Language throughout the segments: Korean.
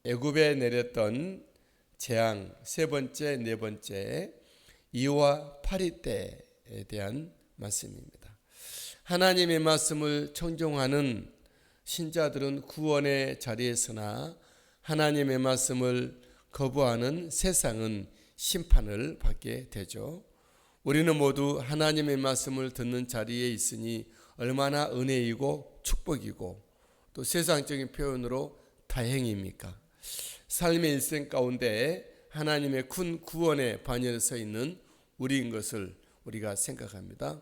애굽에 내렸던 재앙 세 번째, 네 번째 2와 8위 때에 대한 말씀입니다. 하나님의 말씀을 청종하는 신자들은 구원의 자리에서나 하나님의 말씀을 거부하는 세상은 심판을 받게 되죠. 우리는 모두 하나님의 말씀을 듣는 자리에 있으니 얼마나 은혜이고 축복이고 또 세상적인 표현으로 다행입니까? 삶의 일생 가운데 하나님의 큰 구원의 반열에 서 있는 우리인 것을 우리가 생각합니다.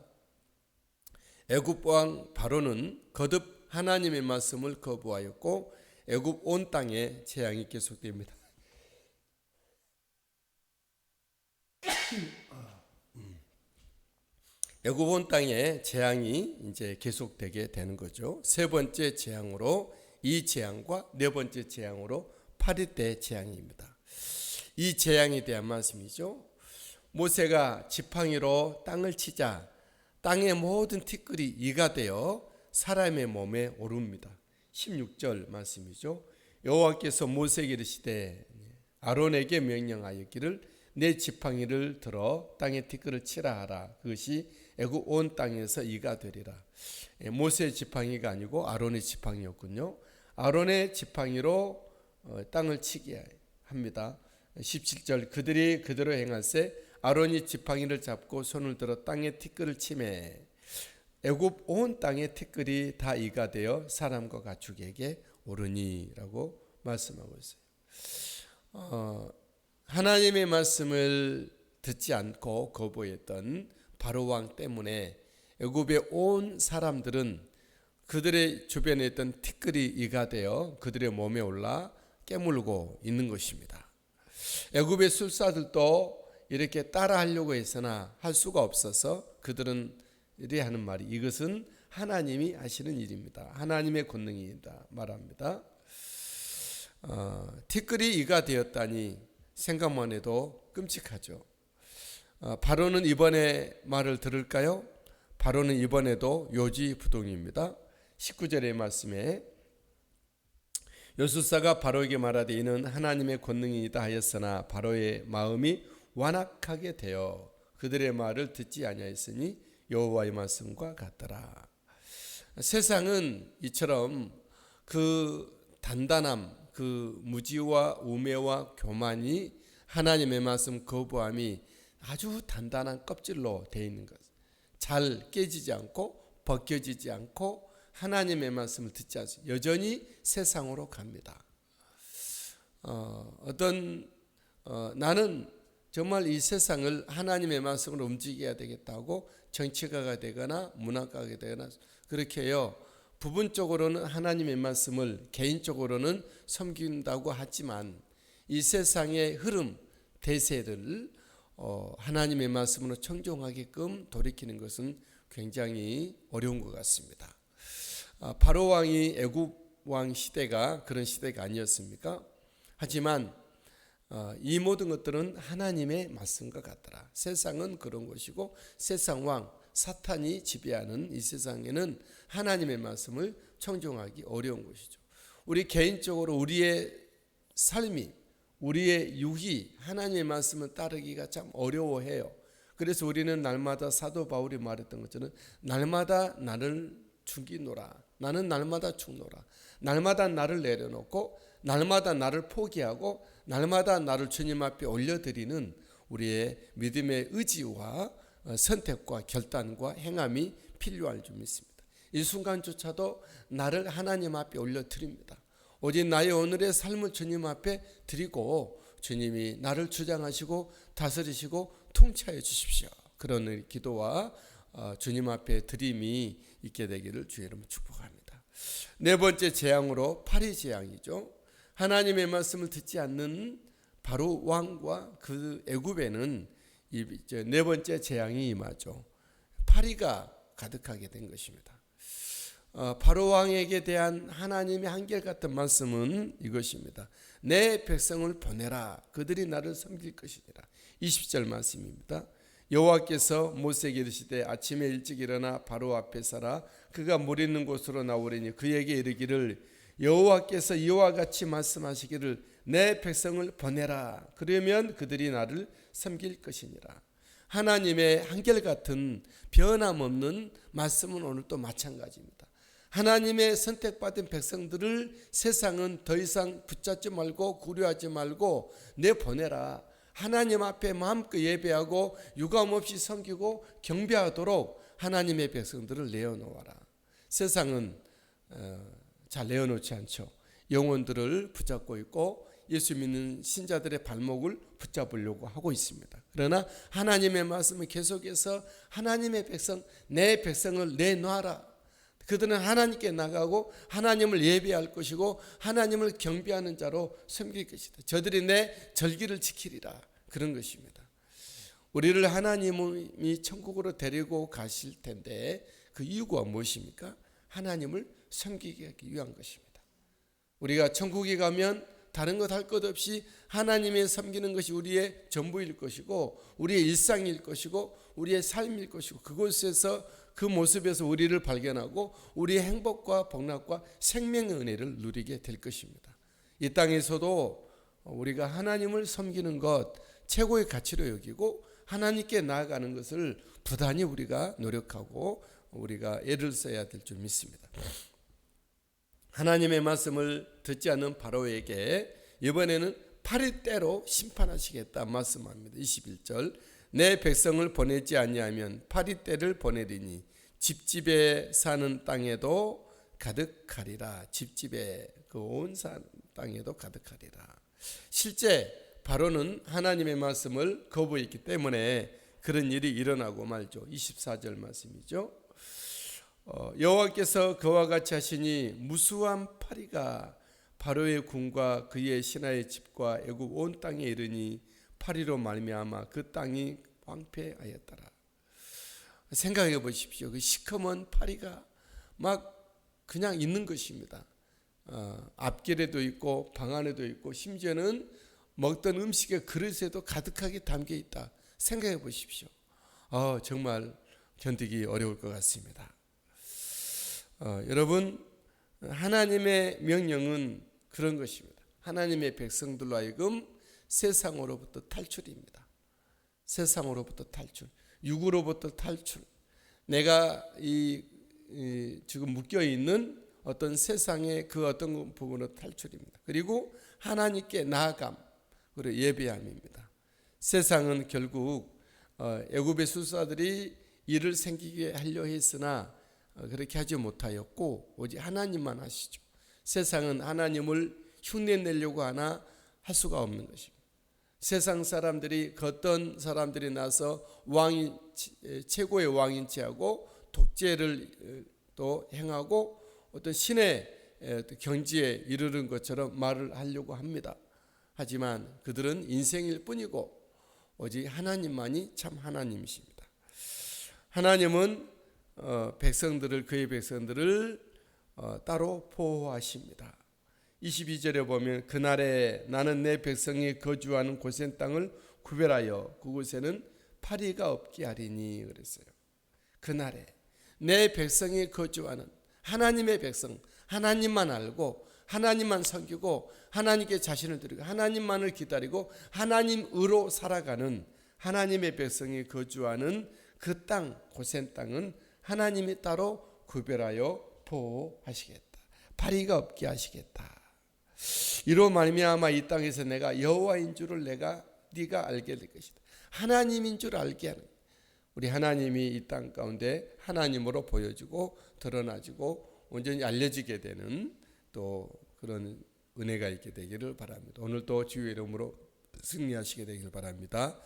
애굽 왕 바로는 거듭 하나님의 말씀을 거부하였고 애굽 온 땅에 재앙이 계속됩니다. 애굽 온 땅에 재앙이 이제 계속되게 되는 거죠. 세 번째 재앙으로 이 재앙과 네 번째 재앙으로 8위 때 재앙입니다. 이 재앙에 대한 말씀이죠. 모세가 지팡이로 땅을 치자 땅의 모든 티끌이 이가 되어 사람의 몸에 오릅니다. 16절 말씀이죠. 여호와께서 모세에게 이르시되 아론에게 명령하였기를 내 지팡이를 들어 땅의 티끌을 치라 하라. 그것이 애굽 온 땅에서 이가 되리라. 모세의 지팡이가 아니고 아론의 지팡이였군요. 아론의 지팡이로 땅을 치게 합니다. 17절 그들이 그대로 행할세 아론이 지팡이를 잡고 손을 들어 땅의 티끌을 치매 애굽 온 땅의 티끌이 다 이가 되어 사람과 가축에게 오르니라고 말씀하고 있어요. 하나님의 말씀을 듣지 않고 거부했던 바로 왕 때문에 애굽의 온 사람들은 그들의 주변에 있던 티끌이 이가 되어 그들의 몸에 올라 깨물고 있는 것입니다. 애굽의 술사들도 이렇게 따라하려고 했으나 할 수가 없어서 그들은 이리 하는 말이 이것은 하나님이 하시는 일입니다. 하나님의 권능이다 말합니다. 티끌이 이가 되었다니 생각만 해도 끔찍하죠. 바로는 이번에 말을 들을까요? 바로는 이번에도 요지부동입니다. 19절의 말씀에 요술사가 바로에게 말하되 이는 하나님의 권능이다 하였으나 바로의 마음이 완악하게 되어 그들의 말을 듣지 아니하였으니 여호와의 말씀과 같더라. 세상은 이처럼 그 단단함, 그 무지와 우매와 교만이 하나님의 말씀 거부함이 아주 단단한 껍질로 되어 있는 것. 잘 깨지지 않고 벗겨지지 않고 하나님의 말씀을 듣지 않습니다. 여전히 세상으로 갑니다. 나는 정말 이 세상을 하나님의 말씀으로 움직여야 되겠다고 정치가가 되거나 문학가가 되거나 그렇게 해요. 부분적으로는 하나님의 말씀을 개인적으로는 섬긴다고 하지만 이 세상의 흐름, 대세를 하나님의 말씀으로 청종하게끔 돌이키는 것은 굉장히 어려운 것 같습니다. 바로 왕이 애굽 왕 시대가 그런 시대가 아니었습니까? 하지만 이 모든 것들은 하나님의 말씀과 같더라. 세상은 그런 것이고 세상 왕 사탄이 지배하는 이 세상에는 하나님의 말씀을 청종하기 어려운 것이죠. 우리 개인적으로 우리의 삶이 우리의 육이 하나님의 말씀을 따르기가 참 어려워해요. 그래서 우리는 날마다 사도 바울이 말했던 것처럼 날마다 나를 죽이노라. 나는 날마다 죽노라. 날마다 나를 내려놓고 날마다 나를 포기하고 날마다 나를 주님 앞에 올려드리는 우리의 믿음의 의지와 선택과 결단과 행함이 필요할 줄 믿습니다. 이 순간조차도 나를 하나님 앞에 올려드립니다. 오직 나의 오늘의 삶을 주님 앞에 드리고 주님이 나를 주장하시고 다스리시고 통치하여 주십시오. 그런 기도와 주님 앞에 드림이 있게 되기를 주의 이름으로 축복합니다. 네 번째 재앙으로 파리 재앙이죠. 하나님의 말씀을 듣지 않는 바로 왕과 그 애굽에는 네 번째 재앙이 임하죠. 파리가 가득하게 된 것입니다. 바로 왕에게 대한 하나님의 한결같은 말씀은 이것입니다. 내 백성을 보내라. 그들이 나를 섬길 것이니라. 20절 말씀입니다. 여호와께서 모세에게 이르시되 아침에 일찍 일어나 바로 앞에 서라. 그가 물 있는 곳으로 나오리니 그에게 이르기를 여호와께서 이와 같이 말씀하시기를 내 백성을 보내라. 그러면 그들이 나를 섬길 것이니라. 하나님의 한결같은 변함없는 말씀은 오늘도 마찬가지입니다. 하나님의 선택받은 백성들을 세상은 더 이상 붙잡지 말고 구려하지 말고 내보내라. 하나님 앞에 마음껏 예배하고 유감없이 섬기고 경배하도록 하나님의 백성들을 내어놓아라. 세상은 잘 내어놓지 않죠. 영혼들을 붙잡고 있고 예수 믿는 신자들의 발목을 붙잡으려고 하고 있습니다. 그러나 하나님의 말씀은 계속해서 하나님의 백성, 내 백성을 내놔라. 그들은 하나님께 나가고 하나님을 예배할 것이고 하나님을 경배하는 자로 섬길 것이다. 저들이 내 절기를 지키리라. 그런 것입니다. 우리를 하나님이 천국으로 데리고 가실 텐데 그 이유가 무엇입니까? 하나님을 섬기기 위한 것입니다. 우리가 천국에 가면 다른 것 할 것 없이 하나님의 섬기는 것이 우리의 전부일 것이고 우리의 일상일 것이고 우리의 삶일 것이고 그곳에서 그 모습에서 우리를 발견하고 우리의 행복과 복락과 생명의 은혜를 누리게 될 것입니다. 이 땅에서도 우리가 하나님을 섬기는 것 최고의 가치로 여기고 하나님께 나아가는 것을 부단히 우리가 노력하고 우리가 애를 써야 될 줄 믿습니다. 하나님의 말씀을 듣지 않는 바로에게 이번에는 파리떼로 심판하시겠다 말씀합니다. 21절 내 백성을 보내지 아니하면 파리떼를 보내리니 집집에 사는 땅에도 가득하리라. 집집에 그 온 땅에도 가득하리라. 실제 바로는 하나님의 말씀을 거부했기 때문에 그런 일이 일어나고 말죠. 24절 말씀이죠. 여호와께서 그와 같이 하시니 무수한 파리가 바로의 궁과 그의 신하의 집과 애굽 온 땅에 이르니 파리로 말미암아 그 땅이 황폐하였더라. 생각해 보십시오. 그 시커먼 파리가 막 그냥 있는 것입니다. 앞길에도 있고 방 안에도 있고 심지어는 먹던 음식의 그릇에도 가득하게 담겨 있다. 생각해 보십시오. 정말 견디기 어려울 것 같습니다. 여러분, 하나님의 명령은 그런 것입니다. 하나님의 백성들로 하여금 세상으로부터 탈출입니다. 세상으로부터 탈출, 육으로부터 탈출. 내가 지금 묶여 있는 어떤 세상의 그 어떤 부분으로 탈출입니다. 그리고 하나님께 나아감, 그리고 예배함입니다. 세상은 결국 애굽의 술사들이 일을 생기게 하려 했으나 그렇게 하지 못하였고 오직 하나님만 하시죠. 세상은 하나님을 흉내내려고 하나 할 수가 없는 것입니다. 세상 사람들이 어떤 사람들이 나서 최고의 왕인 체하고 독재를 또 행하고 어떤 신의 경지에 이르는 것처럼 말을 하려고 합니다. 하지만 그들은 인생일 뿐이고 오직 하나님만이 참 하나님이십니다. 하나님은 그의 백성들을 따로 보호하십니다. 22절에 보면 그날에 나는 내 백성이 거주하는 고센 땅을 구별하여 그곳에는 파리가 없게 하리니 그랬어요. 그날에 내 백성이 거주하는 하나님의 백성, 하나님만 알고 하나님만 섬기고 하나님께 자신을 드리고 하나님만을 기다리고 하나님으로 살아가는 하나님의 백성이 거주하는 그 땅, 고센 땅은 하나님이 따로 구별하여 보호하시겠다. 파리가 없게 하시겠다. 이로 말미암아 이 땅에서 내가 여호와인 줄을 네가 알게 될 것이다. 하나님인 줄 알게 하는, 우리 하나님이 이 땅 가운데 하나님으로 보여지고 드러나지고 온전히 알려지게 되는 또 그런 은혜가 있게 되기를 바랍니다. 오늘도 주의 이름으로 승리하시게 되기를 바랍니다.